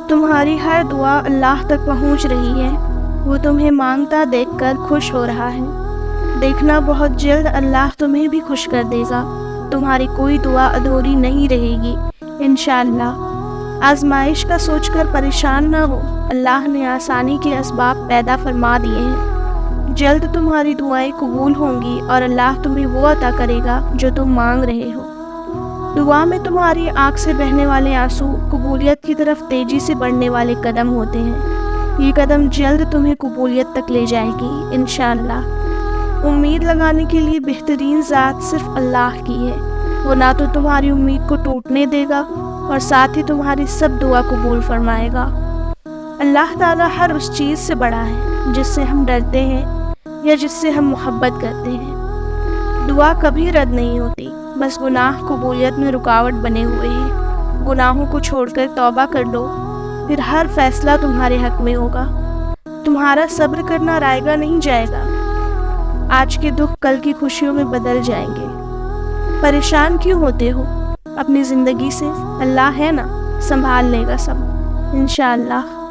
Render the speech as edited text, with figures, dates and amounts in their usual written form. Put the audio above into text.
تمہاری ہر دعا اللہ تک پہنچ رہی ہے، وہ تمہیں مانگتا دیکھ کر خوش ہو رہا ہے۔ دیکھنا بہت جلد اللہ تمہیں بھی خوش کر دے گا، تمہاری کوئی دعا ادھوری نہیں رہے گی انشاءاللہ۔ آزمائش کا سوچ کر پریشان نہ ہو، اللہ نے آسانی کے اسباب پیدا فرما دیے ہیں۔ جلد تمہاری دعائیں قبول ہوں گی اور اللہ تمہیں وہ عطا کرے گا جو تم مانگ رہے ہو۔ دعا میں تمہاری آنکھ سے بہنے والے آنسو قبولیت کی طرف تیزی سے بڑھنے والے قدم ہوتے ہیں۔ یہ قدم جلد تمہیں قبولیت تک لے جائے گی انشاءاللہ۔ امید لگانے کے لیے بہترین ذات صرف اللہ کی ہے، وہ نہ تو تمہاری امید کو ٹوٹنے دے گا اور ساتھ ہی تمہاری سب دعا قبول فرمائے گا۔ اللہ تعالیٰ ہر اس چیز سے بڑا ہے جس سے ہم ڈرتے ہیں یا جس سے ہم محبت کرتے ہیں۔ دعا کبھی رد نہیں ہوتی، بس گناہ قبولیت میں رکاوٹ بنے ہوئے ہیں۔ گناہوں کو چھوڑ کر توبہ کر لو، پھر ہر فیصلہ تمہارے حق میں ہوگا۔ تمہارا صبر کرنا رائے گا نہیں جائے گا، آج کے دکھ کل کی خوشیوں میں بدل جائیں گے۔ پریشان کیوں ہوتے ہو اپنی زندگی سے؟ اللہ ہے نا، سنبھال لے گا سب انشاءاللہ۔